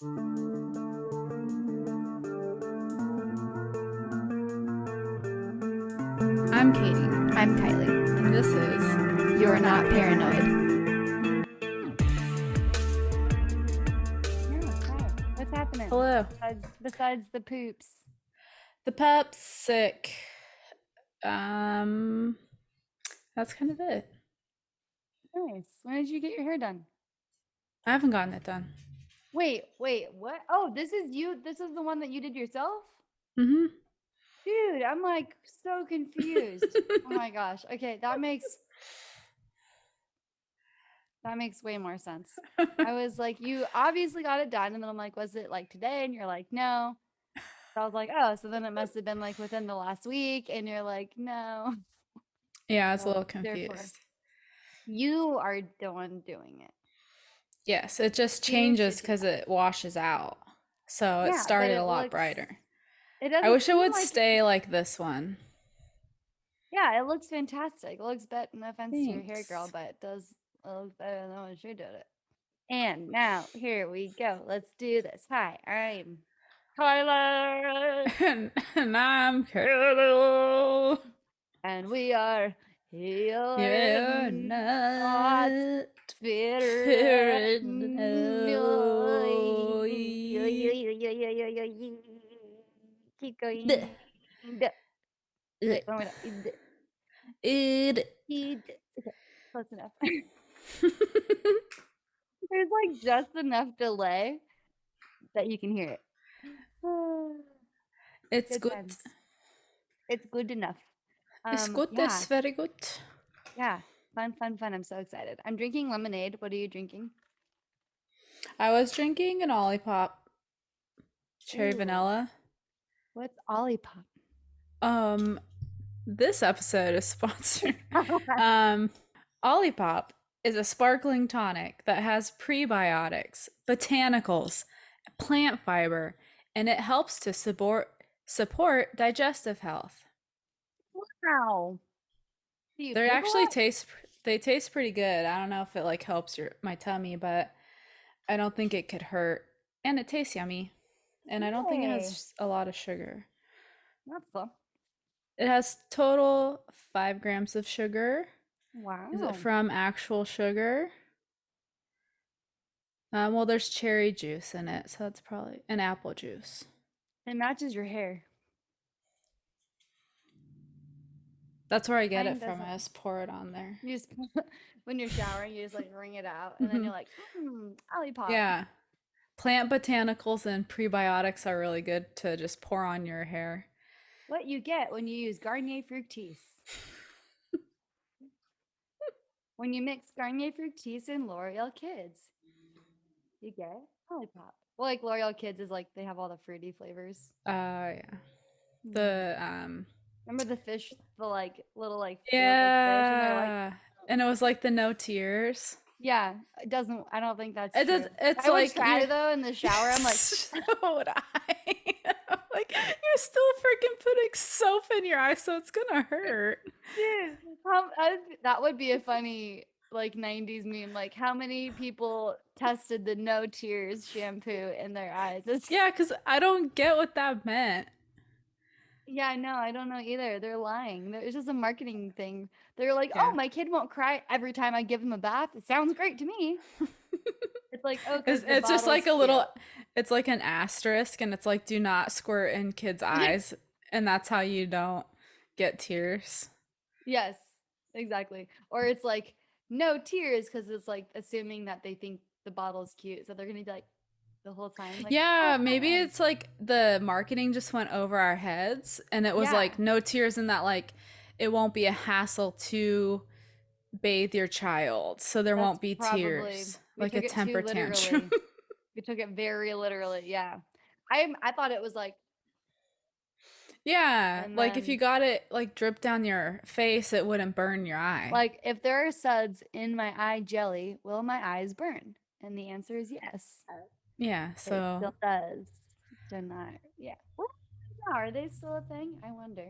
I'm Katie, I'm Kylie. and this is You're Not Paranoid. Yeah, hi. What's happening? Hello. Besides the poops. The pup's sick. Um, that's kind of it. Nice. When did you get your hair done? I haven't gotten it done. Wait, what? Oh, this is you. This is the one that you did yourself? Mm-hmm. Dude, I'm like so confused. Oh my gosh. Okay, that makes way more sense. I was like, you obviously got it done, and then I'm like, was it like today? And you're like, no. So I was like, oh, so then it must have been like within the last week, and you're like, no. Yeah, I was a little So therefore, confused. you are the one doing it. Yes, it just You changes should do because that. it washes out. So it Yeah, but started a lot brighter. it I doesn't wish it seem would like, stay like this one. yeah, it looks fantastic. It looks better, no offense to your hair girl, Thanks. but it looks better than when she did it. And now, here we go. Let's do this. Hi, I'm Tyler, And I'm Carol. and we are You're here not not bitter. paranoid. Keep Bleh. going. Bleh. Wait, one more time. It. Okay, close enough. There's like just enough delay that you can hear it. It's Good good. times. It's good enough. It's good. Yeah, It's very good. yeah. Fun, fun, fun. I'm so excited. I'm drinking lemonade. What are you drinking? I was drinking an Olipop cherry Ooh, vanilla. what's Olipop? Um, this episode is sponsored. Um, Olipop is a sparkling tonic that has prebiotics, botanicals, plant fiber, and it helps to support digestive health. Wow. Do you They poop a actually lot? taste pretty good. I don't know if it like helps my tummy, but I don't think it could hurt. And it tastes yummy. And I don't think it Hey, has a lot of sugar. that's fun. It has total 5 grams of sugar. Is it Wow. from actual sugar? Well, there's cherry juice in it, so that's probably an apple juice. It matches your hair. That's where I get Mine it from. doesn't. I just pour it on there. You just when you're showering, you just like wring it out, and then Hmm. you're like, Olipop. Yeah. Plant botanicals and prebiotics are really good to just pour on your hair. What you get when you use Garnier Fructis. When you mix Garnier Fructis and L'Oreal Kids, you get Olipop. Well, like L'Oreal Kids is like they have all the fruity flavors. Yeah. Hmm. The Remember the fish, the like little like filled with fish, and they're like, Yeah. And it was like the no tears. yeah, it doesn't. I don't think that's It does. true. It's I would like try you're. though in the shower. I'm like, So would I. Like you're still freaking putting soap in your eyes, so it's gonna hurt. dude, that would be a funny like 90s meme. Like, how many people tested the no tears shampoo in their eyes? Yeah, because I don't get what that meant. Yeah, no, I don't know either. They're lying. It's just a marketing thing. They're like, oh, Yeah. my kid won't cry every time I give him a bath. It sounds great to me. It's like, oh, It's, because the it's just bottle's like a cute. little, it's like an asterisk, and it's like, do not squirt in kids' eyes. And that's how you don't get tears. Yes, exactly. Or it's like, no tears, because it's like assuming that they think the bottle's cute. So they're going to be like the whole time, like, Yeah, maybe oh, it's like the marketing just went over our heads, and it was yeah, like no tears in that, like, it won't be a hassle to bathe your child, so there that's won't be probably, tears, we like a took it too temper tantrum. literally. We took it very literally. Yeah. I thought it was like, Yeah, and like if you then got it like drip down your face, it wouldn't burn your eye. like, if there are suds in my eye jelly, will my eyes burn? And the answer is yes. Yeah, It so still does. Deny. Yeah. Well, yeah, are they still a thing? I wonder.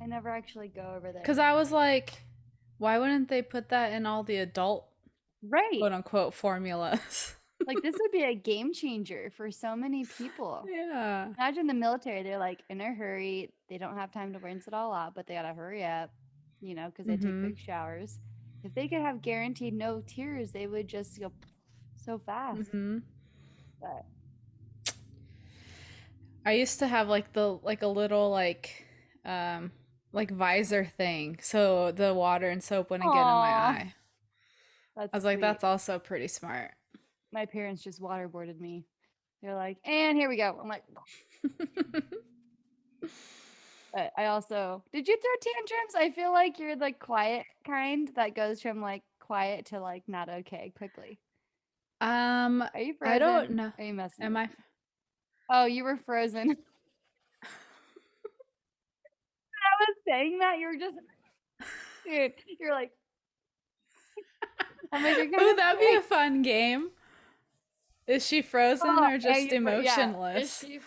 I never actually go over there. because I was like, why wouldn't they put that in all the adult Right. quote unquote formulas? Like this would be a game changer for so many people. Yeah. Imagine the military, they're like in a hurry. They don't have time to rinse it all out, but they gotta hurry up, because they take Mm-hmm. quick showers. If they could have guaranteed no tears, they would just go so fast. Mm-hmm. But I used to have like the like a little um like visor thing so the water and soap wouldn't get in my aw, eye. I that's was like, sweet. that's also pretty smart. My parents just waterboarded me. They're like, and here we go. I'm like, but I also, did you throw tantrums? I feel like you're the quiet kind that goes from like quiet to like not okay quickly. Um, Are you I don't frozen? know. Are you messing Am with I? me? Oh, you were frozen. I was saying that you were just, dude, you're like, I'm like, you're kind Ooh, of that'd be scary. a fun game. Is she frozen Oh, or and just yeah. Is emotionless? she?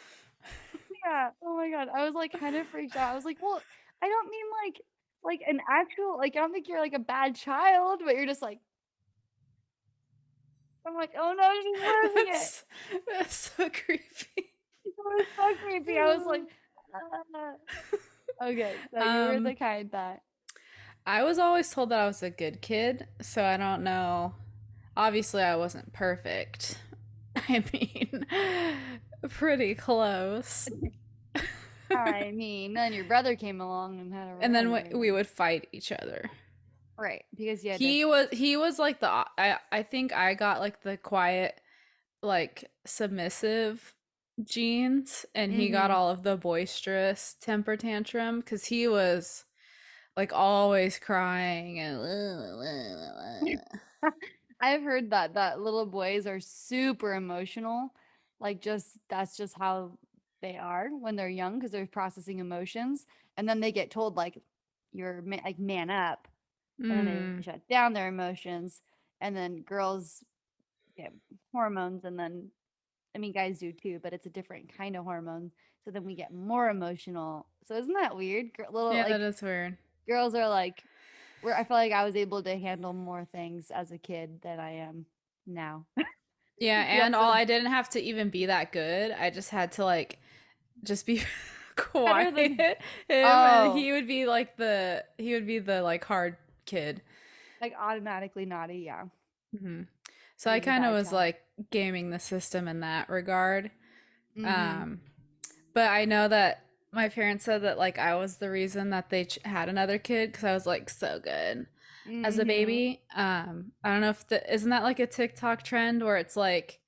Yeah. Oh my God. I was like kind of freaked out. I was like, well, I don't mean like an actual, like, I don't think you're like a bad child, but you're just like, I'm like, oh no, she's losing it. That's that's so creepy. It was so creepy. I was like, ah. Okay, so you were Um, the kind that. I was always told that I was a good kid, so I don't know. Obviously, I wasn't perfect. I mean, pretty close. I mean, then your brother came along and had to And then ruin we everything. would fight each other. Right, because you had to. He was like I think I got like the quiet like submissive genes and he got Mm-hmm. all of the boisterous temper tantrum cuz he was like always crying and I've heard that little boys are super emotional. Like just that's just how they are when they're young because they're processing emotions, and then they get told like like man up, and then they mm, shut down their emotions, and then girls get hormones, and then I mean guys do too, but it's a different kind of hormone. So then we get more emotional. So isn't that weird? Little yeah, that like is weird. girls are like where I feel like I was able to handle more things as a kid than I am now. Yeah, You and all also I didn't have to even be that good. I just had to like just be better quiet than him and oh, he would be the like hard kid. like automatically naughty, yeah. Hmm. So He I was a kind of bad was child. like gaming the system in that regard. Mm-hmm. Um, but I know that my parents said that like I was the reason that they had another kid because I was like so good as a Mm-hmm. baby. I don't know if isn't that like a TikTok trend where it's like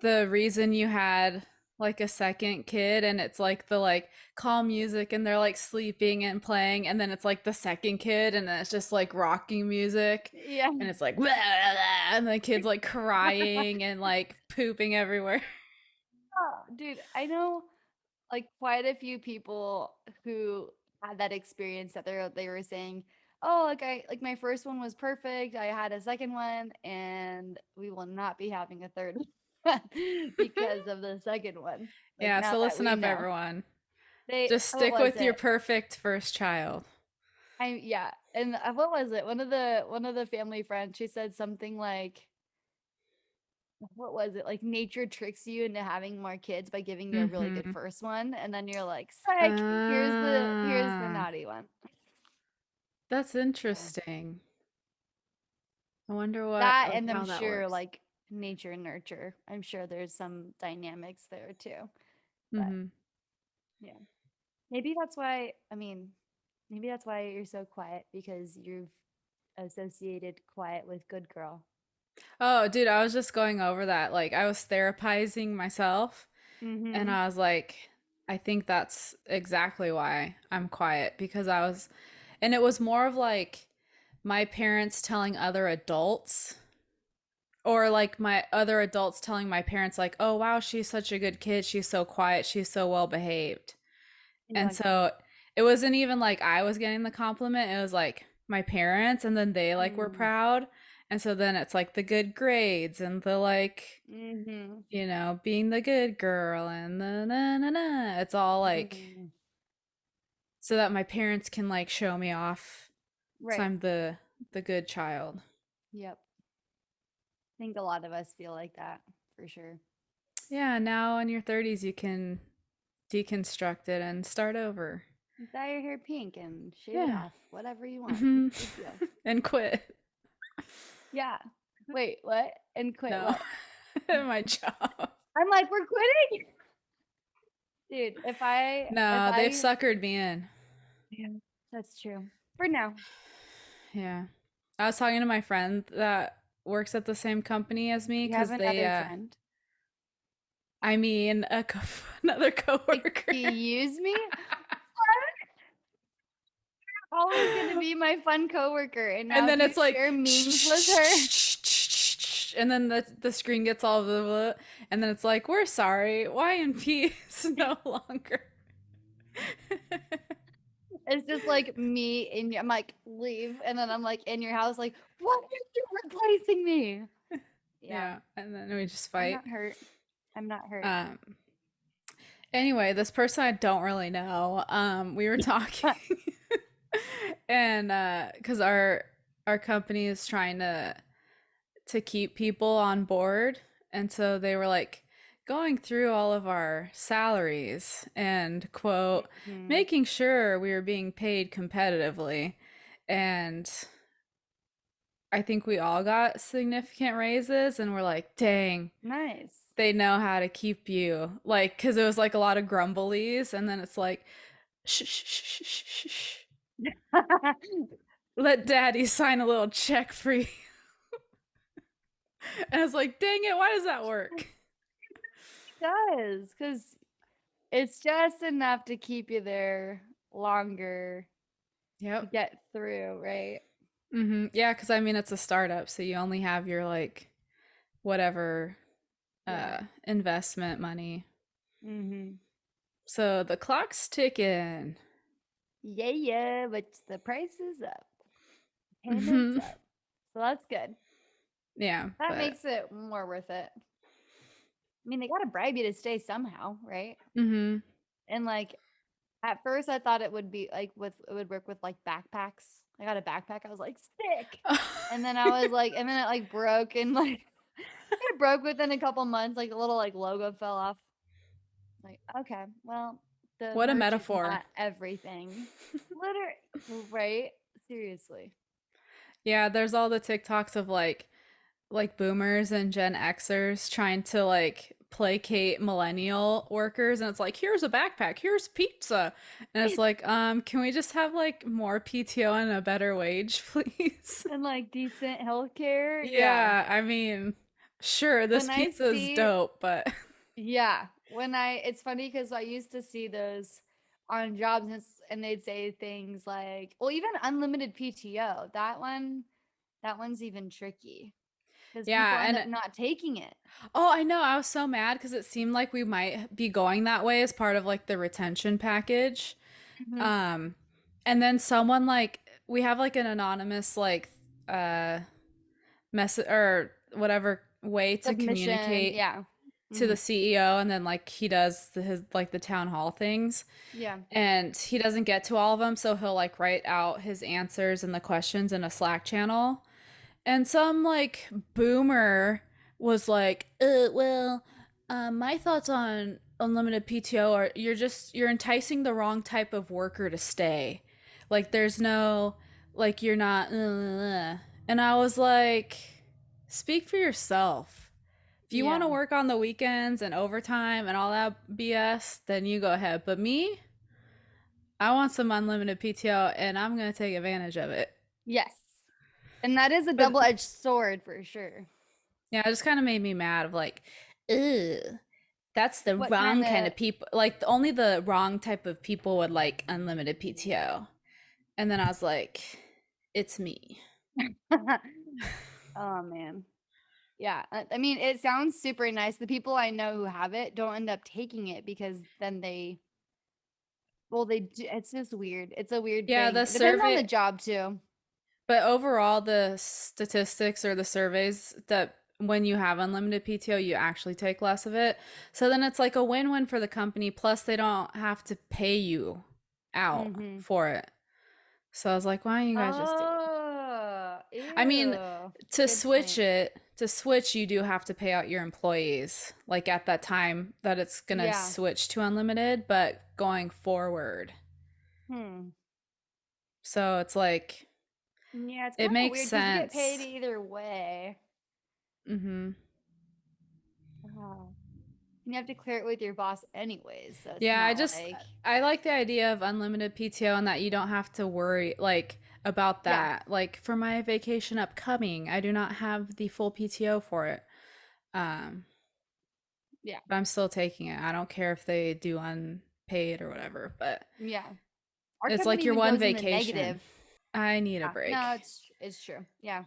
the reason you had like a second kid and it's like the like calm music and they're like sleeping and playing and then it's like the second kid and then it's just like rocking music Yeah. and it's like blah, blah, blah, and the kid's like crying and like pooping everywhere. Oh, dude, I know like quite a few people who had that experience that they were saying, "Oh, like I like my first one was perfect. I had a second one and we will not be having a third one because of the second one." Like Yeah, now so that listen we up know. everyone. They Just what stick was with your it? perfect first child. Yeah, and what was it? One of the family friends, she said something like what was it? Like nature tricks you into having more kids by giving you a really good Mhm. first one, and then you're like, psych, here's the Ah, naughty one. that's Yeah. interesting. I wonder what That like and I'm how that sure works. like nature and nurture. I'm sure there's some dynamics there too. But Mhm. yeah. Maybe that's why I mean, maybe that's why you're so quiet because you've associated quiet with good girl. Oh, dude, I was just going over that. Like, I was therapizing myself, and Mm-hmm. I was like, I think that's exactly why I'm quiet because and it was more of like my parents telling other adults, or like my other adults telling my parents, like, oh, wow, she's such a good kid. She's so quiet. She's so well behaved. And you're And like, so it wasn't even like I was getting the compliment. It was like my parents, and then they like were mm, proud. And so then it's like the good grades and the like, mm-hmm. being the good girl and the na na na. It's all like Mm-hmm. so that my parents can like show me off. So Right. I'm the good child. Yep. think a lot of us feel like that for sure. Yeah, now in your 30s, you can deconstruct it and start over. Dye your hair pink and shave it Yeah. off, whatever you want. Hmm. Big deal. And quit. Yeah. Wait, what? And quit No, what? my job. I'm like, we're quitting. Dude, if No, they've I suckered me in. yeah, that's true. For now. Yeah. I was talking to my friend that works at the same company as me You have because they, another friend. I mean, another coworker. Excuse me? Always gonna be my fun coworker, and And now then do you it's like, share memes with her? and then the screen gets all the, and then it's like, we're sorry, YNP is no longer. It's just like me and I'm like, leave, and then I'm like in your house, like, what are you replacing me? Yeah, Yeah, and then we just I'm fight. not hurt. I'm not hurt. Um, anyway, this person I don't really know, we were talking, and because our company is trying to keep people on board. And so they were like going through all of our salaries and quote, Mhm. making sure we were being paid competitively. And I think we all got significant raises and we're like, dang, Nice. they know how to keep you. Like, because it was like a lot of grumblies. And then it's like, shh, shh, shh, shh, shh, shh. Let daddy sign a little check for you. And I was like, dang it, why does that work? Does because it's just enough to keep you there longer to Yep. get through, right? Yeah, because I mean it's a startup, so you only have your like whatever Yeah. investment money. Mm-hmm. So the clock's ticking. Yeah, yeah, but the price is up, payments Hmm. up, so that's good. Yeah, That but makes it more worth it. I mean, they gotta bribe you to stay somehow, right? hmm. And like at first, I thought it would be like with it would work with like backpacks. I got a backpack. I was like sick, and then I was like, and then it like broke and like it broke within a couple months. Like the little like logo fell off. Like okay, well the What a merch is metaphor. not everything. Literally, right? Seriously. Yeah, there's all the TikToks of like boomers and Gen Xers trying to like placate millennial workers and it's like here's a backpack, here's pizza. And it's like can we just have like more PTO and a better wage, please? And like decent healthcare. Yeah. Yeah, I mean, sure, this When I pizza is see, dope, but yeah, it's funny because I used to see those on jobs and they'd say things like, well, even unlimited PTO, that one's even tricky because people yeah, end and up not taking it. oh, I know, I was so mad because it seemed like we might be going that way as part of like the retention package. Mhm. Um, and then someone like we have like an anonymous like uh message or whatever way to Submission. communicate Yeah. to the Hmm. CEO and then like he does his like the town hall things Yeah. and he doesn't get to all of them so he'll like write out his answers and the questions in a Slack channel and some like boomer was like well my thoughts on unlimited PTO are you're enticing the wrong type of worker to stay like there's no like you're not and I was like speak for yourself if you want to Yeah. work on the weekends and overtime and all that BS, then you go ahead. But me, I want some unlimited PTO and I'm going to take advantage of it. Yes. And that is a But double-edged sword for sure. yeah, it just kind of made me mad of like, ew, that's the What kind wrong kind of of people. Like, only the wrong type of people would like unlimited PTO. And then I was like, it's me. Oh man. Yeah. I mean, it sounds super nice. The people I know who have it don't end up taking it because then well, they do, it's just weird. It's a weird Yeah, thing. the It depends on the survey, job too. but overall, the statistics or the surveys that when you have unlimited PTO, you actually take less of it. So then it's like a win win for the company. Plus, they don't have to pay you out Mm-hmm. for it. So I was like, why don't you guys just do it? Oh, I mean, ew. to Good switch point. it, to switch, you do have to pay out your employees, like at that time that it's gonna Yeah. switch to unlimited, but going forward. Hmm. So it's like, Yeah, it's it kind of makes weird because you get paid sense. either way. Hmm. Oh. And you have to clear it with your boss anyways, so it's Yeah, not like, I like the idea of unlimited PTO and that you don't have to worry like about yeah, that. Like for my vacation upcoming, I do not have the full PTO for it. Um, yeah, but I'm still taking it. I don't care if they do unpaid or whatever, but yeah. Our it's company like your even one goes in the vacation. negative. I need a Yeah, no, break. it's true. Yeah,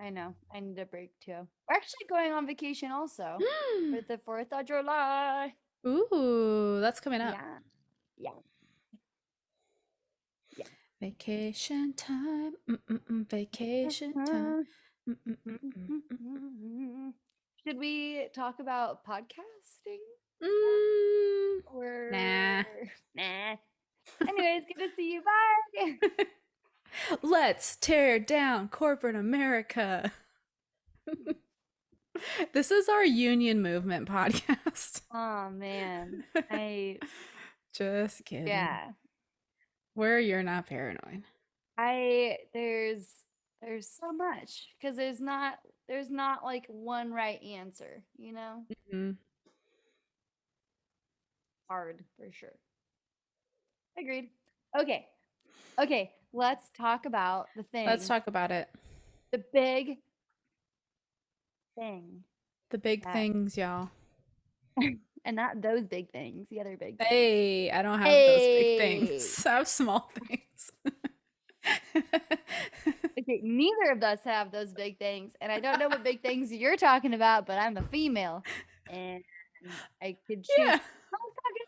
I know. I need a break too. We're actually going on vacation also for the 4th of July. Ooh, that's coming up. Yeah, yeah, yeah. Vacation time. Mm-mm-mm, vacation time. Mm-mm-mm-mm-mm. Should we talk about podcasting stuff Mm, or nah. nah? Anyways, good to see you. Bye. Let's tear down corporate America. This is our union movement podcast. Oh man, Just kidding. yeah, You're not paranoid. there's so much because there's not like one right answer, you know? Mhm. Hard for sure. Agreed. Okay. Okay, let's talk about Let's talk about it. the big thing The big that things, y'all. and not those big things, the other big things. Hey, I don't have those big Hey. things. I have small things. Okay, neither of us have those big things, and I don't know what big things you're talking about, but I'm a female, and I could choose. Yeah. I'm talking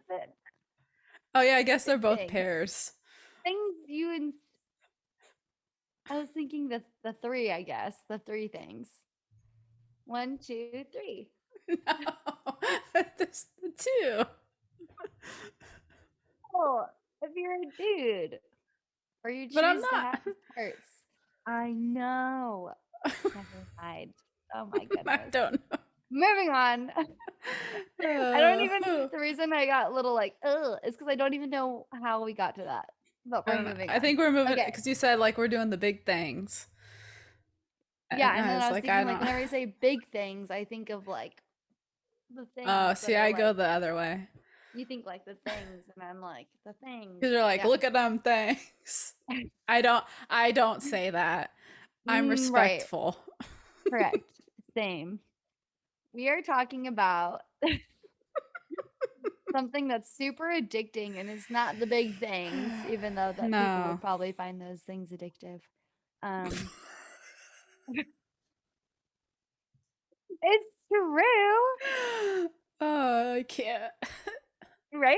about Oh yeah, I guess big they're both things. pairs. Things you and I was thinking the three, I guess, the three things. One, two, three. No, just the two. Oh, if you're a dude, or you But I'm choose to not. have parts. I know. Never mind. Oh my I goodness. don't Moving on. I don't know. even, the reason I got a little like, ugh, is because I don't even know how we got to that. But I we're don't know. moving I on. think we're moving Okay. because you said like we're doing the big things, Yeah. and And I then was I was like, thinking, I like, don't. whenever I say big things, I think of like the Oh, things that see, are I go like, the other way you think like the things, and I'm like, the things. because you're like, Yeah. look at them things. I don't. I don't say that. I'm Right. respectful. Correct. Same. We are talking about something that's super addicting and it's not the big things, even though that people would No. probably find those things addictive. Um, it's true, Oh, I can't. right?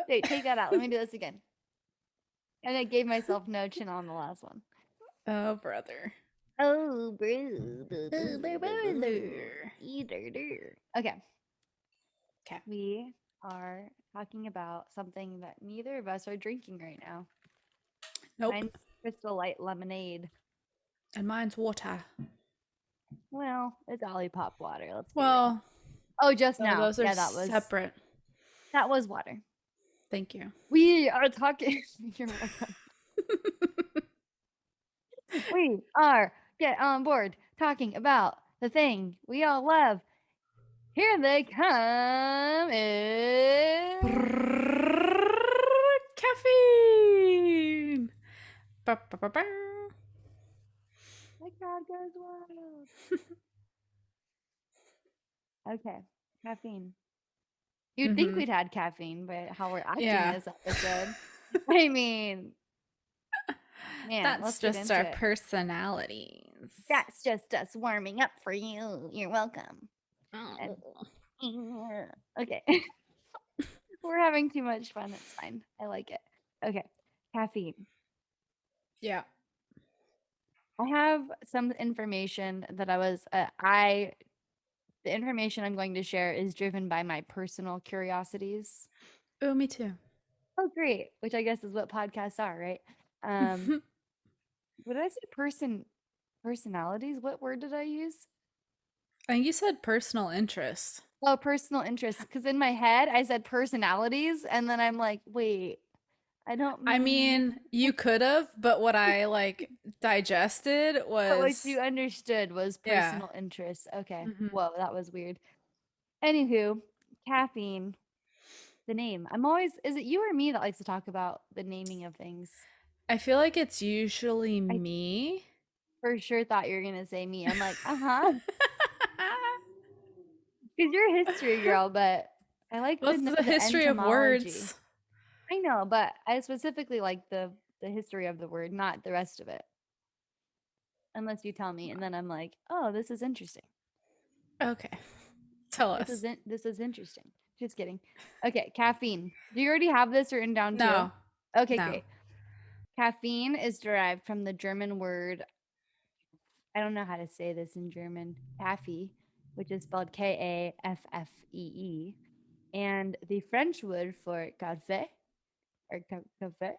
Wait, take that out. Let me do this again. And I gave myself no chin on the last one. Oh, brother. Oh, boo, boo, Oh, boo, boo, boo. brother. Okay, Okay. we are talking about something that neither of us are drinking right now. Nope. Mine's Crystal Light Lemonade. And mine's water. Well, it's Olipop water, let's be real. Well, Oh, just no, now. those are Yeah, separate. that was water. Thank you. We are talking. You're welcome. We are get on board talking about the thing we all love. Here they come. Caffeine. Ba, ba, ba, ba. My God goes wild. Okay, caffeine. You'd think Mhm. we'd had caffeine, but how we're acting Yeah. this episode. I mean, man, That's let's get just into our it. personalities. That's just us warming up for you. You're welcome. And Oh. okay. We're having too much fun. It's fine. I like it. Okay. Caffeine. Yeah. I have some information that the information I'm going to share is driven by my personal curiosities. Oh, me too. Oh, great. Which I guess is what podcasts are, right? Um, what did I say? Personalities? What word did I use? I think you said personal interest. Oh, personal interest. Because in my head, I said personalities, and then I'm like, wait, I don't I mean. mean, you could have, but what I like digested But what you was, understood was yeah. personal interest. Okay. Hmm. Whoa, that was weird. Anywho, caffeine, the name. I'm always, is it you or me that likes to talk about the naming of things? I feel like it's usually I me. for sure thought you were going to say me. I'm like, uh-huh. Because you're a history girl, but I like to What's know the the history of entomology. words? I know, but I specifically like the history of the word, not the rest of it. Unless you tell me, and then I'm like, oh, this is interesting. Okay, tell This us. isn't. This is interesting. Just kidding. Okay, caffeine. Do you already have this written down too? No, Okay, no. great. Caffeine is derived from the German word. I don't know how to say this in German. Kaffee, which is spelled Kaffee, and the French word for café or café.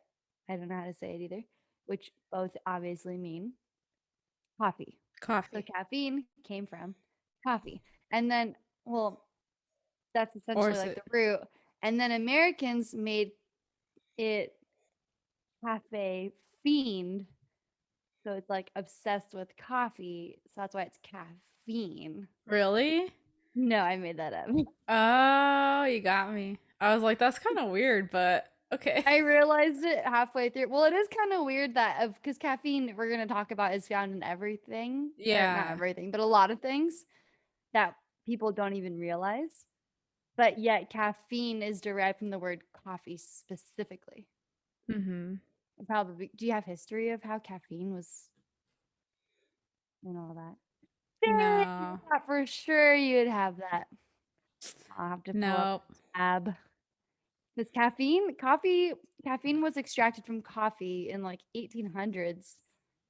I don't know how to say it either, which both obviously mean coffee. So Coffee. caffeine came from coffee. And then, well, that's Or essentially is like the it root. And then Americans made it cafe fiend. So it's like obsessed with coffee. So that's why it's caffeine. really? No, I made that up. Oh, you got me. I was like, that's kind of weird, but okay. I realized it halfway through. Well, it is kind of weird that of because caffeine we're going to talk about is found in everything, or not Yeah. everything, but a lot of things that people don't even realize. But yet, caffeine is derived from the word coffee specifically. Mm-hmm. Probably. Do you have history of how caffeine was and all that? Dang, No. I thought for sure you'd have that. I'll have to pull up Nope. a tab. Because caffeine was extracted from coffee in like 1800s,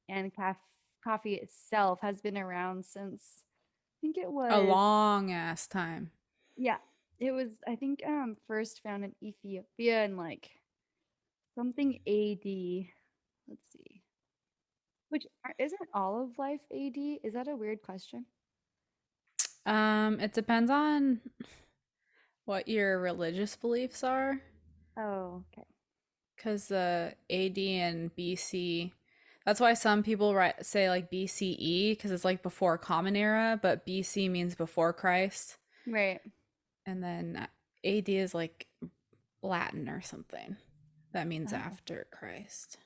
and coffee itself has been around since I think it A was long ass time. yeah, it was I think first found in Ethiopia in like something AD. Let's see. Which isn't all of life AD? Is that a weird question? It depends on what your religious beliefs are, Oh, okay. because the AD and BC, that's why some people say like BCE, because it's like before Common Era, but BC means before Christ. Right. And then AD is like Latin or something. That means Oh, after Christ.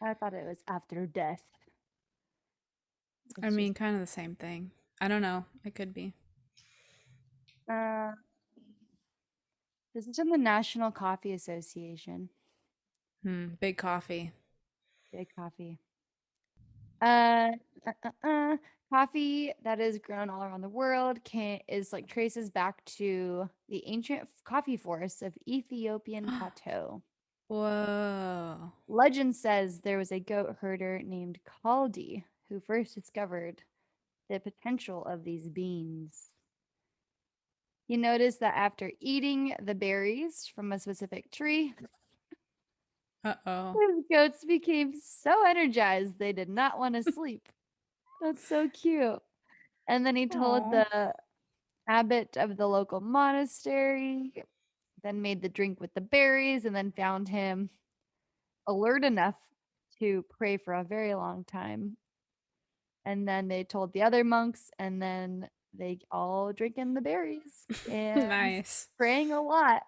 I thought it was after death. I It's mean, just kind of the same thing. I don't know. It could be. uh this is from the National Coffee Association. Big coffee. Big coffee. Uh, uh, uh, uh, Coffee that is grown all around the world can is like traces back to the ancient coffee forests of Ethiopian plateau. Whoa. Legend says there was a goat herder named Kaldi who first discovered the potential of these beans. He noticed that after eating the berries from a specific tree, Uh-oh. his goats became so energized they did not want to sleep. That's so cute. And then he told Oh. the abbot of the local monastery, then made the drink with the berries, and then found him alert enough to pray for a very long time. And then they told the other monks, and then they all drinking the berries and Nice. praying a lot.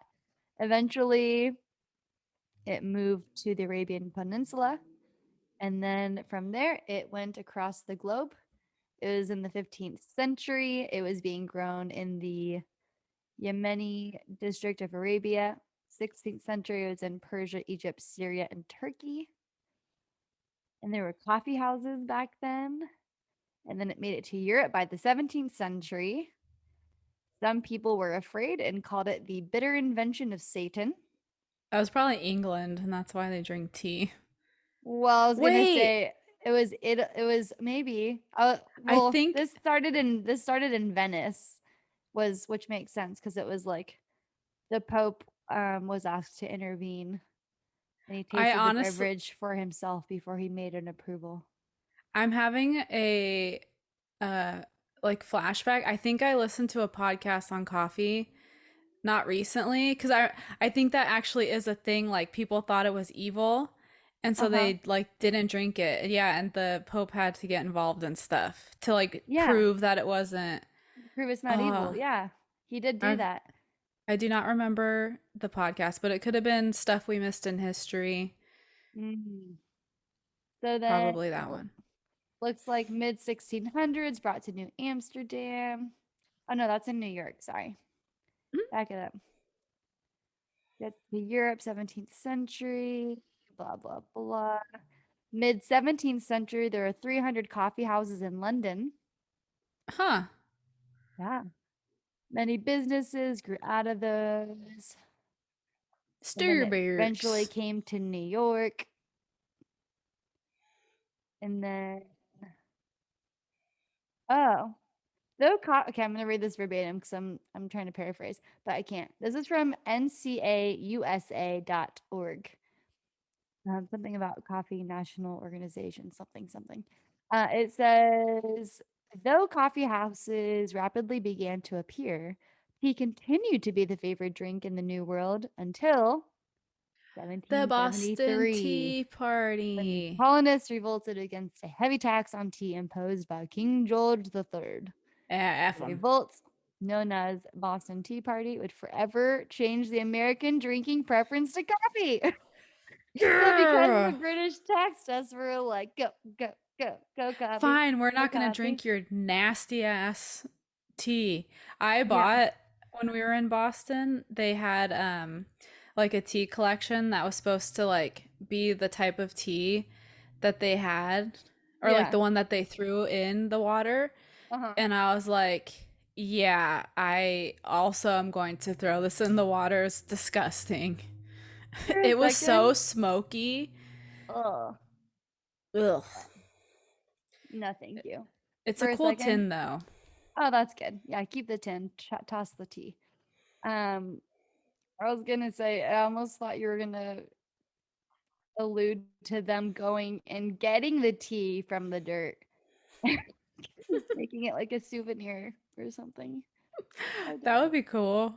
Eventually, it moved to the Arabian Peninsula, and then from there, it went across the globe. It was in the 15th century. It was being grown in the Yemeni district of Arabia. 16th century, it was in Persia, Egypt, Syria, and Turkey. And there were coffee houses back then. And then it made it to Europe by the 17th century. Some people were afraid and called it the bitter invention of Satan. That was probably England, and that's why they drink tea. Well, I was gonna Wait, say it was maybe I well think this started in Venice was which makes sense because it was like the Pope was asked to intervene and he I tasted the honestly beverage for himself before he made an approval. I'm having a uh like flashback. I think I listened to a podcast on coffee not recently because I think that actually is a thing. Like people thought it was evil, and so Uh-huh. they like didn't drink it. Yeah, and the Pope had to get involved and stuff to like Yeah. prove that it wasn't. Prove it's not evil. Uh, Yeah. He did do I've that. I do not remember the podcast, but it could have been stuff we missed in history. Mm. So then Probably that one. looks like mid 1600s brought to New Amsterdam. Oh no, that's in New York. Sorry. Back it up. Get to Europe, 17th century, blah, blah, blah. Mid 17th century, there are 300 coffee houses in London. Huh. Yeah. Many businesses grew out of those. And then it eventually Starbucks. came to New York. And then, oh, okay, I'm gonna read this verbatim because I'm trying to paraphrase, but I can't. This is from ncausa.org. Something about coffee national organization, something something. It says, though coffee houses rapidly began to appear, tea continued to be the favorite drink in the New World until The Boston 1773, Tea when Party. colonists revolted against a heavy tax on tea imposed by King George III. Yeah, F The 'em. revolt, known as Boston Tea Party, would forever change the American drinking preference to coffee. So because the Yeah. British taxed us, we're like, go, go, go, go coffee, Fine, we're go not gonna coffee. drink your nasty ass tea. I Yeah, bought when we were in Boston, they had like a tea collection that was supposed to like be the type of tea that they had or like yeah, the one that they threw in the water. uh-huh. And I was like, yeah, I also am going to throw this in the water. It's disgusting. For a It was so second, smoky. oh, Ugh. no, thank you. It's a For a cool second, tin though. oh, that's good. Yeah, keep the tin, toss the tea. Um, I was gonna say, I almost thought you were gonna allude to them going and getting the tea from the dirt, making it like a souvenir or something. I That don't would know. be cool.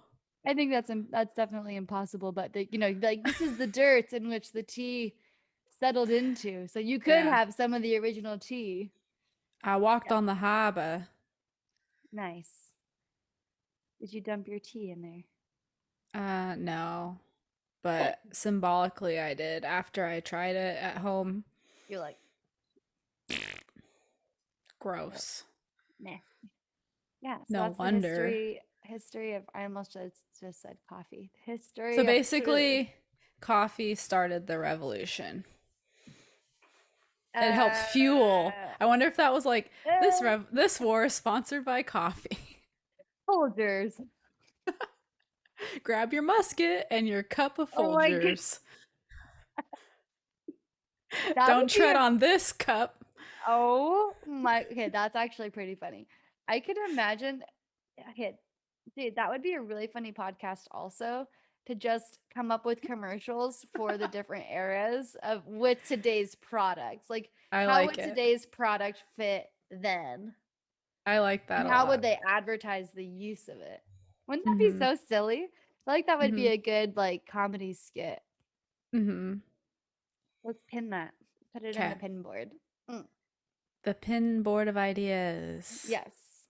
I think that's definitely impossible, but like this is the dirt in which the tea settled into. So you could Yeah. have some of the original tea. I walked Yeah. on the harbor. Nice. Did you dump your tea in there? No, but symbolically I did after I tried it at home. You're like, oh, Gross. nah. Yeah, so No that's the wonder. history of I almost just said coffee. The So history of food. basically, coffee started the revolution. It helped Uh, fuel. I wonder if that was like uh this war is sponsored by coffee. Folgers. Grab your musket and your cup of Oh my god. Folgers. That Don't would be tread a on this cup. oh my okay, that's actually pretty funny. I could imagine okay, dude, that would be a really funny podcast also to just come up with commercials for the different eras of with today's products. Like I how like would it. today's product fit then? I like that And a how would lot. they advertise the use of it? Wouldn't that be Mhm. so silly? I feel like that would be Mhm. a good like comedy skit. Mhm. Let's pin that. Put it in the Okay. pin board. Mm, The pin board of ideas. yes.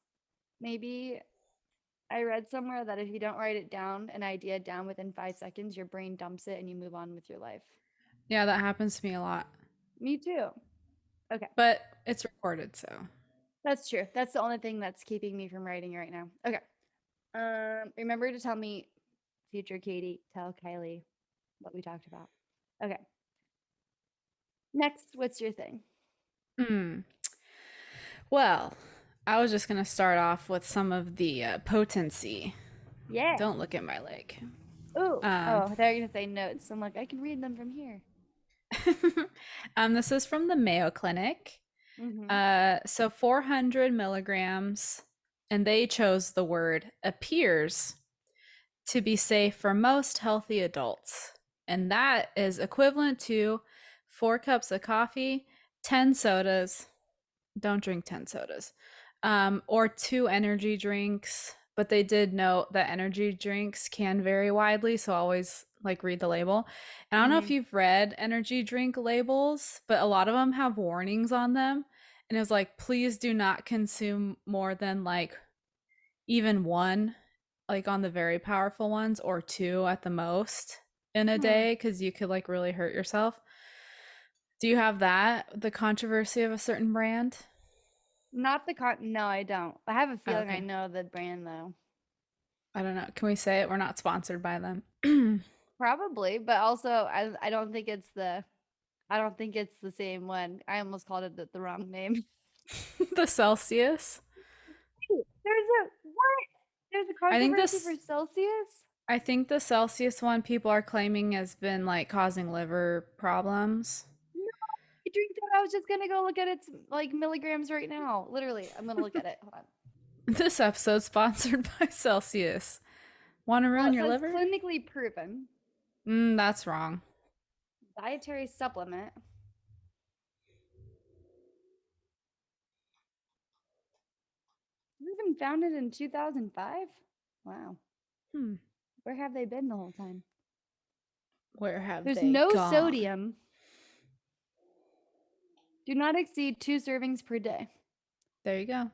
Maybe I read somewhere that if you don't write it down, an idea down within 5 seconds, your brain dumps it and you move on with your life. Yeah, that happens to me a lot. Me too. Okay. But it's recorded, so That's true. That's the only thing that's keeping me from writing right now. Okay. Remember to tell me, future Katie, tell Kylie what we talked about. Okay. Next, what's your thing? hmm. Well, I was just gonna start off with some of the potency. Yeah. Don't look at my leg. Ooh. Um, Oh, they're gonna say notes. I'm like, I can read them from here. this is from the Mayo Clinic. Mm-hmm. So 400 milligrams, and they chose the word appears to be safe for most healthy adults. And that is equivalent to 4 cups of coffee, 10 sodas. don't drink 10 sodas. Or two energy drinks, but they did note that energy drinks can vary widely, so always like read the label. And I don't know if Hmm. you've read energy drink labels, but a lot of them have warnings on them. And it was like, please do not consume more than like even one, like on the very powerful ones, or two at the most in a Hmm. day, because you could like really hurt yourself. Do you have that? The controversy of a certain brand? Not the con. No, I don't. I have a Oh, feeling I okay. know the brand though. I don't know. Can we say it? We're not sponsored by them. Probably, but also I don't think it's the I don't think it's the same one. I almost called it the wrong name. The Celsius. There's a what? There's a I think controversy for this Celsius? I think the Celsius one people are claiming has been like causing liver problems. No, I drink that. I was just gonna go look at its like milligrams right now. Literally, I'm gonna look at it. Hold on. This episode sponsored by Celsius. Want to Well, ruin it your says liver? clinically proven That's wrong. dietary supplement. It been founded in 2005. Wow, Hmm. where have they been the whole time? Where have There's they no gone? sodium. Do not exceed 2 servings per day. There you go.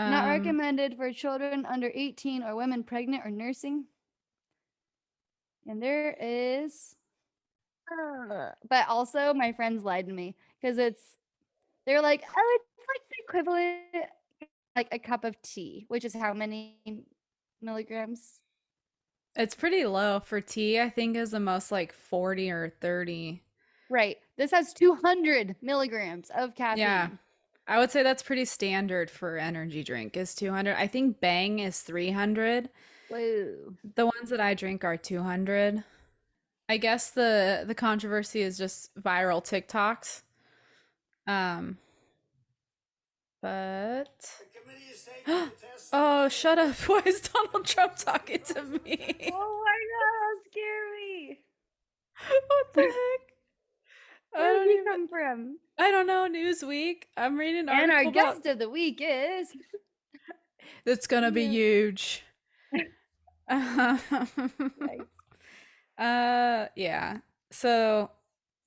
Not Um, recommended for children under 18 or women pregnant or nursing. And there is, but also my friends lied to me because they're like, oh, it's like the equivalent, like a cup of tea, which is how many milligrams? it's pretty low for tea. I think is the most like 40 or 30. Right. This has 200 milligrams of Yeah. caffeine. I would say that's pretty standard for energy drink is 200. I think Bang is 300. Whoa. The ones that I drink are 200. I guess the controversy is just viral TikToks. Um, but oh, shut up. Why is Donald Trump talking to me? Oh my God, that scared me. What the heck? I Where did don't he even come from? I don't know, Newsweek. I'm reading an And our article about guest of the week is. that's gonna be Yeah. huge. Yikes. Yeah. So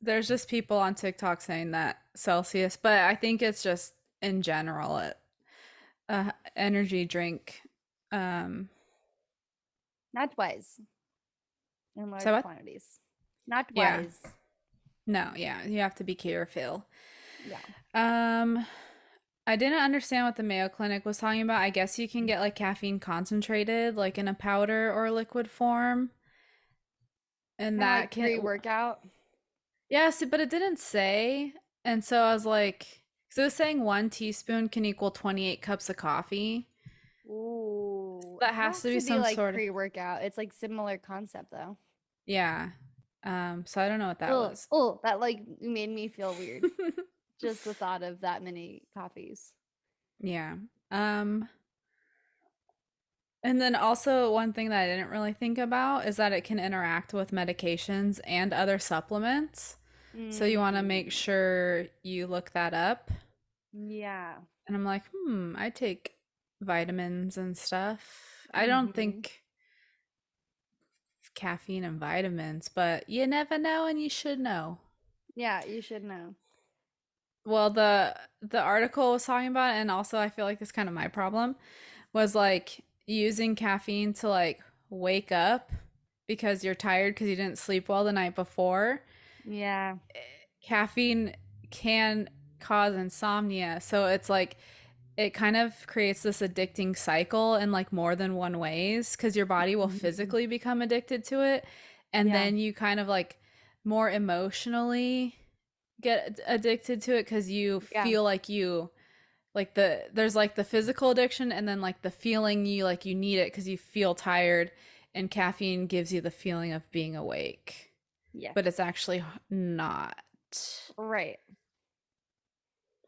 there's just people on TikTok saying that Celsius, but I think it's just in general it energy drink. Um, Not wise in so large what? quantities. Not Yeah. wise. No, yeah, you have to be careful. Yeah. Um, I didn't understand what the Mayo Clinic was talking about. I guess you can get like caffeine concentrated, like in a powder or liquid form, and Kind of that like can, pre-workout. yes, but it didn't say. And so I was like, so it was saying 1 teaspoon can equal 28 cups of coffee. Ooh. That It doesn't has to have be to be some like sort of, pre-workout. It's like similar concept though. yeah. So I don't know what that Oh, was. oh, that like made me feel weird. Just the thought of that many coffees. Yeah. Um, and then also one thing that I didn't really think about is that it can interact with medications and other supplements. So you want to make Mm, sure you look that up. yeah. And I'm like, I take vitamins and stuff. I don't Mm-hmm. think caffeine and vitamins, but you never know and you should know. Yeah, you should know. Well, the article was talking about, and also I feel like it's kind of my problem, was like using caffeine to like wake up because you're tired because you didn't sleep well the night before. Yeah. Caffeine can cause insomnia. So it's like it kind of creates this addicting cycle in like more than one ways because your body will Mhm. physically become addicted to it. And Yeah. then you kind of like more emotionally get addicted to it because you Yeah. feel like you like there's like the physical addiction and then like the feeling you like you need it because you feel tired and caffeine gives you the feeling of being awake Yes. but it's actually not. Right.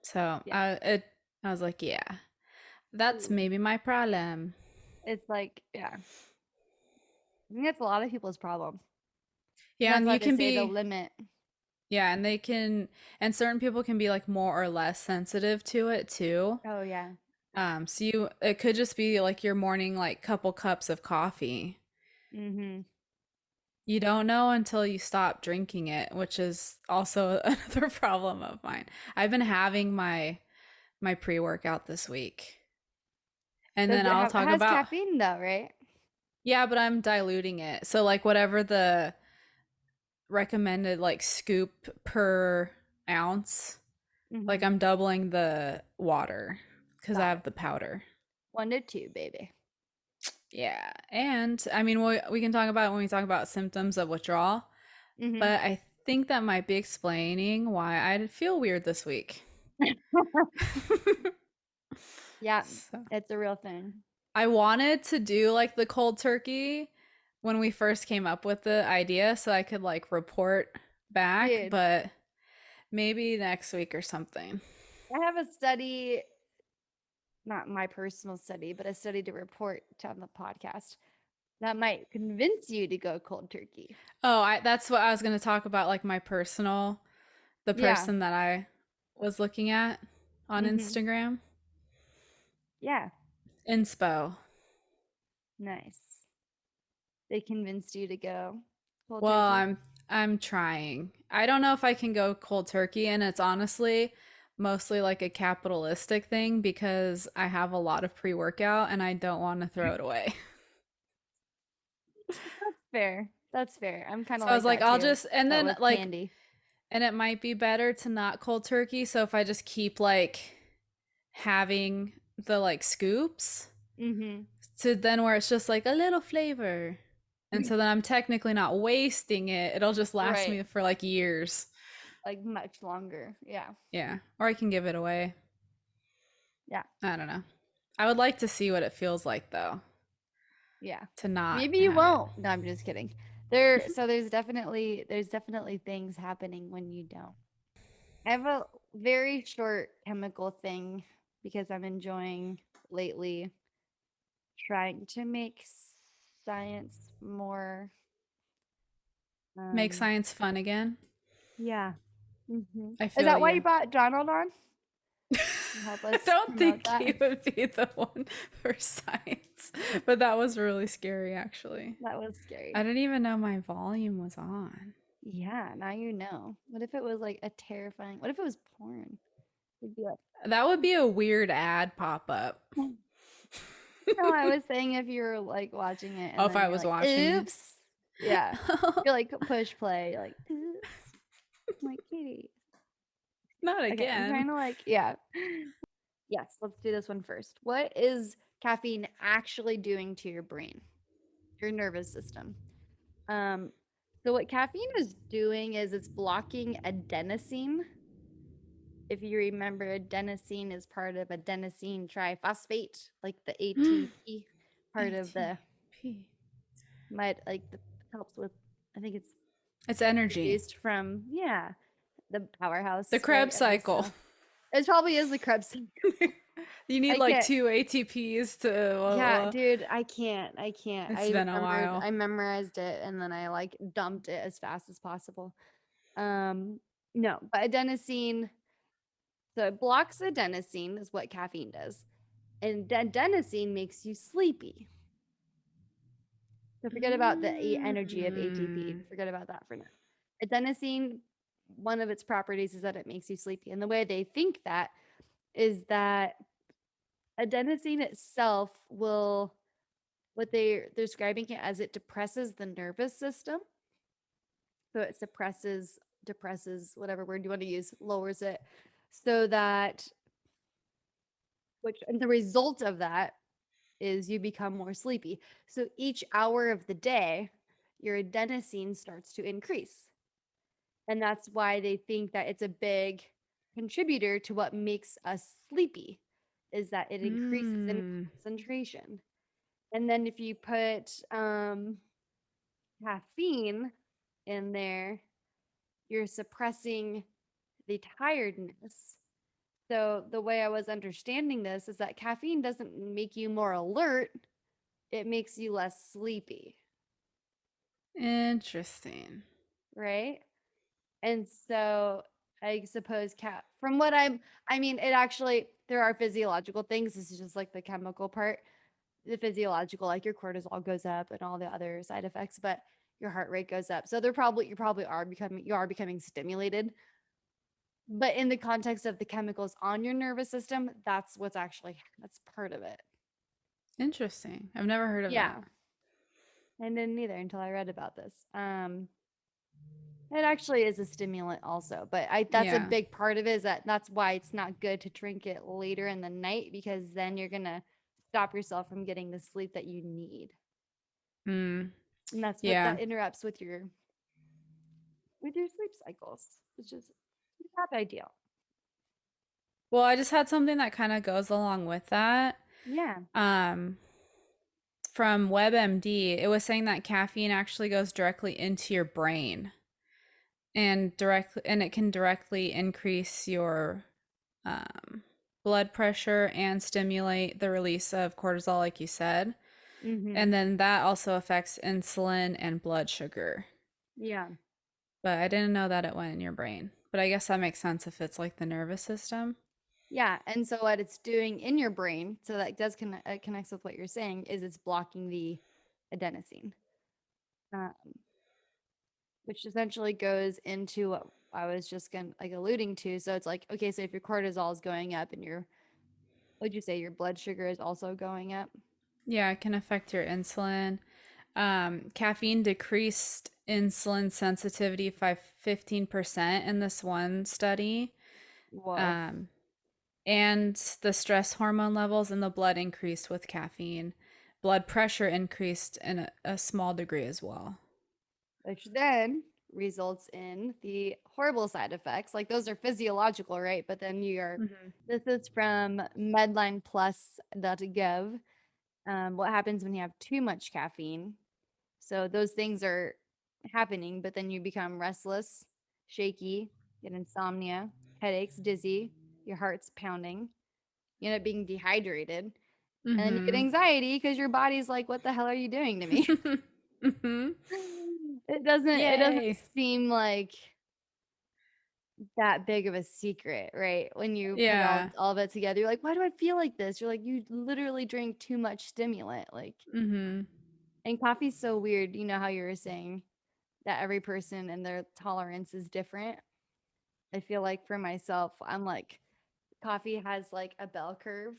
So Yeah. I was like, yeah, that's Ooh. maybe my problem. It's like, yeah. I think that's a lot of people's problem. Yeah, That's and why you they can say the be limit. Yeah, and they can, and certain people can be like more or less sensitive to it too. Oh yeah. So it could just be like your morning like couple cups of coffee. Mhm. You don't know until you stop drinking it, which is also another problem of mine. I've been having my pre-workout this week. And Does then it I'll have it talk has about, caffeine though, right? yeah, but I'm diluting it. So like whatever the recommended like scoop per ounce, like Mhm. I'm doubling the water because I Got have it. the powder. 1 to 2, baby. Yeah. And I mean, we can talk about it when we talk about symptoms of withdrawal, Mhm. but I think that might be explaining why I feel weird this week. Yeah, So it's a real thing. I wanted to do like the cold turkey when we first came up with the idea so I could like report back, Dude, but maybe next week or something. I have a study, not my personal study, but a study to report on the podcast that might convince you to go cold turkey. Oh, that's what I was going to talk about, like my personal, the Yeah. person that I was looking at on Mhm. Instagram. Yeah. Inspo. Nice. They convinced you to go cold Well, turkey. I'm trying. I don't know if I can go cold turkey, and it's honestly mostly like a capitalistic thing because I have a lot of pre-workout and I don't want to throw it away. That's fair. That's fair. I'm kind So of I was like like, that I'll too, just, and but then with like, candy. and it might be better to not cold turkey. So if I just keep like having the like scoops Mhm. to then where it's just like a little flavor. And so then I'm technically not wasting it. It'll just last Right. me for like years. Like much longer. Yeah. Yeah. Or I can give it away. Yeah. I don't know. I would like to see what it feels like though, Yeah. to not Maybe you have it. won't. No, I'm just kidding. There's definitely things happening when you don't. I have a very short chemical thing because I'm enjoying lately trying to make science more Make um science fun again. yeah. I Is feel that why you you. brought Donald on to help I us don't promote think that? he would be the one for science, but that was really scary actually. That was I scary. didn't even know my volume was on. Yeah, now you know. What if it was like a terrifying, what if it was porn? You'd be like, That would be a weird ad pop up. "Hmm." No, I was saying if you were like watching it Oh, and if then I you're was like, watching it. oops. Yeah. You're like push play, you're like, oops. I'm like, Katie. Not Okay, I'm trying again. to like, yeah. Yes, let's do this one first. What is caffeine actually doing to your brain, your nervous system? Um, so what caffeine is doing is it's blocking adenosine. If you remember, adenosine is part of adenosine triphosphate, like the ATP part of the ATP. might like the helps with. I think it's It's energy. produced from the The powerhouse right Krebs of the cycle. cell. It probably is the Krebs. You need I like can't. two ATPs to. Yeah, dude, I can't. I can't. It's been a while. I memorized it and then I like dumped it as fast as possible. Um, no, but adenosine, so it blocks adenosine is what caffeine does. And adenosine makes you sleepy. So forget about the energy of ATP. Mm. Forget about that for now. Adenosine, one of its properties is that it makes you sleepy. And the way they think that is that adenosine itself will what they're describing it as it depresses the nervous system. So it depresses whatever word you want to use, lowers it so that which and the result of that is you become more sleepy. So each hour of the day, your adenosine starts to increase. And that's why they think that it's a big contributor to what makes us sleepy is that it increases in Mm. concentration. And then if you put caffeine in there, you're suppressing the tiredness. So the way I was understanding this is that caffeine doesn't make you more alert, it makes you less sleepy, Interesting. right? And so I suppose from what I mean, it actually, there are physiological things. This is just like the chemical part, the physiological, like your cortisol goes up and all the other side effects, but your heart rate goes up. So you probably you are becoming stimulated. But in the context of the chemicals on your nervous system, that's part of it. Interesting. I've never heard of that. Yeah. I didn't either until I read about this. It actually is a stimulant also, but that's a Yeah. big part of it, is that's why it's not good to drink it later in the night, because then you're gonna stop yourself from getting the sleep that you need. Mm. And that's what Yeah. that interrupts with your sleep cycles, which is not ideal. Well, I just had something that kind of goes along with that. Yeah. Um, from WebMD, it was saying that caffeine actually goes directly into your brain and it can directly increase your um, blood pressure and stimulate the release of cortisol, like you said. Mm-hmm. And then that also affects insulin and blood sugar. Yeah. But I didn't know that it went in your brain. But I guess that makes sense if it's like the nervous system. Yeah. And so what it's doing in your brain, so that does connect, it connects with what you're saying, is it's blocking the adenosine. Um, which essentially goes into what I was just going like alluding to. So it's like, okay, so if your cortisol is going up and what'd you say, your blood sugar is also going up? Yeah, it can affect your insulin. Caffeine decreased insulin sensitivity by 15% in this one study. Whoa. Um, and the stress hormone levels in the blood increased with caffeine. Blood pressure increased in a small degree as well. Which then results in the horrible side effects. Like those are physiological, right? But then Hmm. this is from medlineplus.gov. What happens when you have too much caffeine? So those things are happening, but then you become restless, shaky, get insomnia, headaches, dizzy, your heart's pounding, you end up being dehydrated, and then you get Hmm. anxiety because your body's like, what the hell are you doing to me? Hmm. It doesn't Yay. seem like that big of a secret, right? When you put Yeah. all of it together, you're like, why do I feel like this? You're like, you literally drink too much stimulant. Like, Hmm. and coffee's so weird. You know how you were saying that every person and their tolerance is different. I feel like for myself, I'm like, coffee has like a bell curve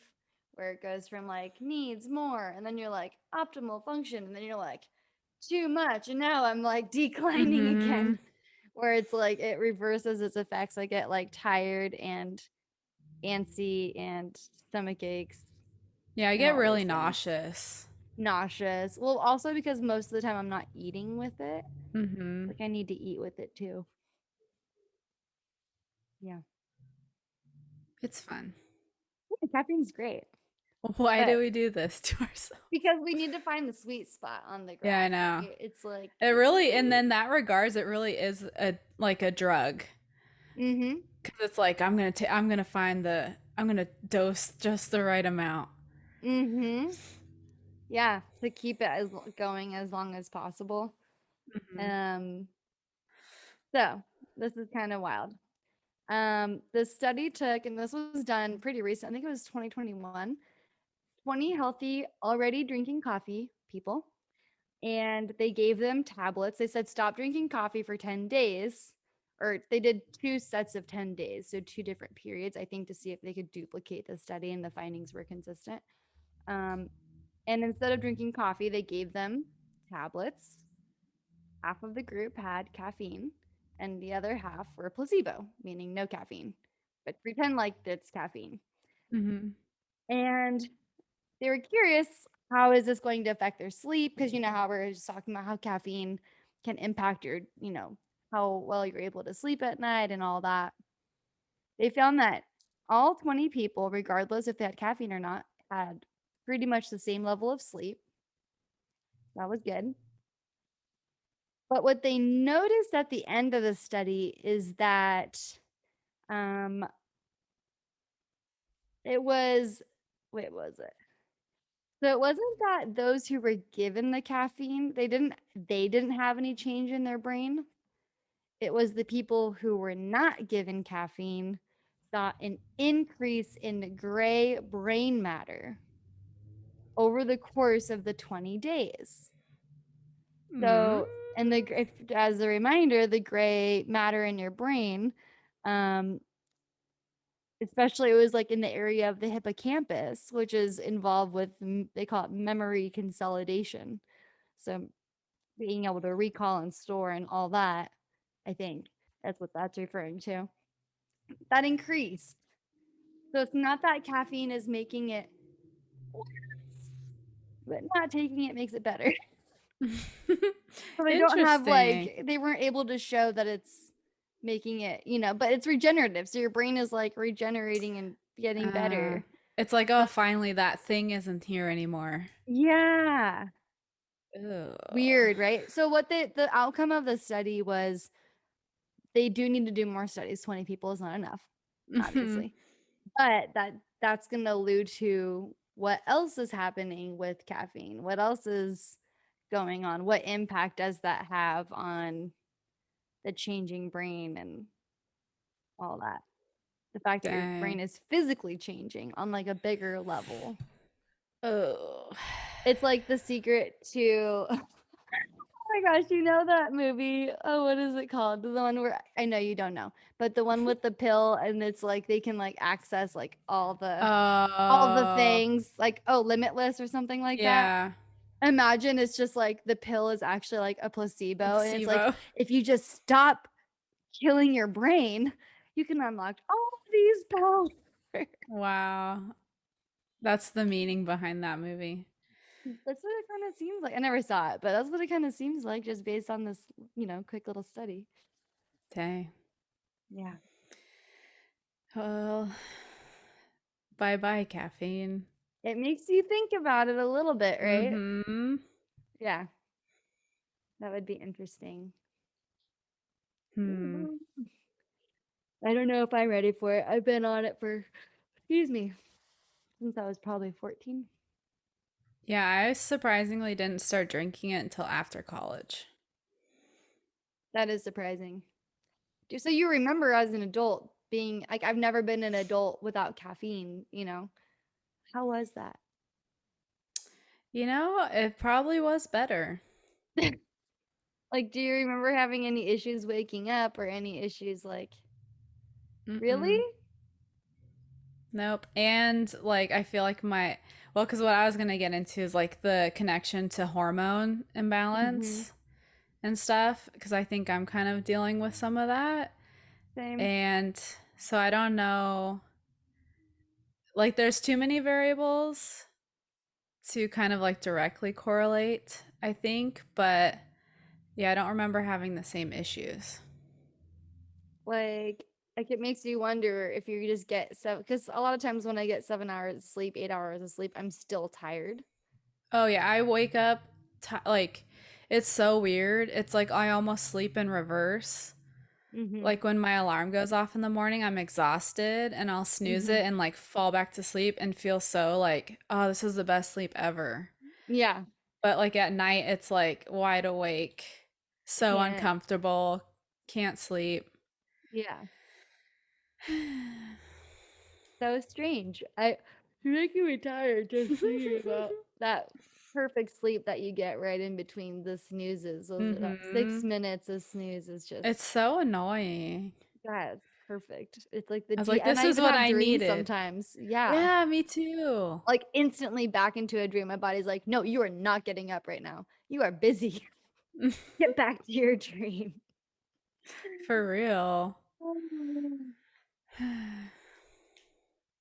where it goes from like needs more, and then you're like optimal function, and then you're like too much, and now I'm like declining Hmm. again, where it's like it reverses its effects. I get like tired and antsy and stomach aches Yeah, I and get all really those things. nauseous. Nauseous. Well, also because most of the time I'm not eating with it. Hmm. Like I need to eat with it too. Yeah. It's fun. Yeah, caffeine's great. Why do But we do this to ourselves? because we need to find the sweet spot on the Yeah, I graph, know. right? It's like, It really, and then that regards, it really is a like a drug mm-hmm, because it's like I'm gonna find I'm gonna dose just the right amount. mm-hmm. Yeah, to keep it going as long as possible. Hmm. Um, so this is kind of wild. The study took, and this was done pretty recent, I think it was 2021, 20 healthy, already drinking coffee people, and they gave them tablets. They said, stop drinking coffee for 10 days, or they did two sets of 10 days, so two different periods, I think, to see if they could duplicate the study and the findings were consistent. Um, and instead of drinking coffee, they gave them tablets. Half of the group had caffeine, and the other half were placebo, meaning no caffeine, but pretend like it's caffeine. Hmm. And they were curious, how is this going to affect their sleep? Because you know how we're just talking about how caffeine can impact your, how well you're able to sleep at night and all that. They found that all 20 people, regardless if they had caffeine or not, had pretty much the same level of sleep. That was good. But what they noticed at the end of the study is that um, it was, wait, was it? So it wasn't that those who were given the caffeine, they didn't have any change in their brain. it was the people who were not given caffeine saw an increase in gray brain matter over the course of the 20 days. Mm. So, and as a reminder, the gray matter in your brain, um, especially it was like in the area of the hippocampus, which is involved with, they call it memory consolidation. So, being able to recall and store and all that, I think that's what that's referring to. That increased. So, it's not that caffeine is making it worse, but not taking it makes it better. So they don't have Interesting. like they weren't able to show that it's making it, but it's regenerative. So your brain is like regenerating and getting Uh, better. it's like, oh, But finally that thing isn't here anymore. yeah, Ugh. weird, right? So what the outcome of the study was they do need to do more studies. 20 people is not enough, obviously. But that's going to allude to what else is happening with caffeine. What else is going on? What impact does that have on the changing brain and all that? The fact that your Dang. brain is physically changing on like a bigger level. Oh. It's like the secret to oh my gosh, you know that movie? Oh, what is it called? The one where I know you don't know, but the one with the pill and it's like they can like access like all the Oh. things, like oh, limitless or something like that. Yeah. Imagine it's just like the pill is actually like a A placebo and it's like placebo. if you just stop killing your brain, you can unlock all these powers. Wow. That's the meaning behind that movie. That's what it kind of seems like. I never saw it, but that's what it kind of seems like just based on this, quick little study. Dang. Yeah. Well, bye bye, caffeine. It makes you think about it a little bit, right? Mm-hmm. Yeah, that would be interesting. Hmm. Mhm. I don't know if I'm ready for it. I've been on it for, excuse me, since I was probably 14. Yeah, I surprisingly didn't start drinking it until after college. That is surprising. So you remember as an adult being like, I've never been an adult without caffeine. How was that? It probably was better. Like, do you remember having any issues waking up or any issues like, really? Mm-mm. Nope. And like I feel like well, because what I was gonna get into is like the connection to hormone Mm-hmm. imbalance and stuff, because I think I'm kind of dealing with some of that. Same. And so I don't know, like there's too many variables to kind of like directly correlate, I think, but yeah, I don't remember having the same issues. Like it makes you wonder if you just get seven, because a lot of times when I get 7 hours of sleep, 8 hours of sleep, I'm still tired. Oh yeah, I wake up like it's so weird. It's like I almost sleep in reverse. Mm-hmm. Like when my alarm goes off in the morning, I'm exhausted and I'll snooze Mm-hmm. it and like fall back to sleep and feel so like, oh, this is the best sleep ever. Yeah. But like at night, it's like wide awake, so Can't. uncomfortable, can't sleep. Yeah. That was strange. You're making me tired just thinking about that perfect sleep that you get right in between the snoozes. Those that 6 minutes of snooze is It's just so annoying. that's perfect. It's like the I was D like, and this I is even what have I dreams needed. sometimes. Yeah. Yeah, me too. Like instantly back into a dream. My body's like, no, you are not getting up right now. You are busy. Get back to your dream. For real.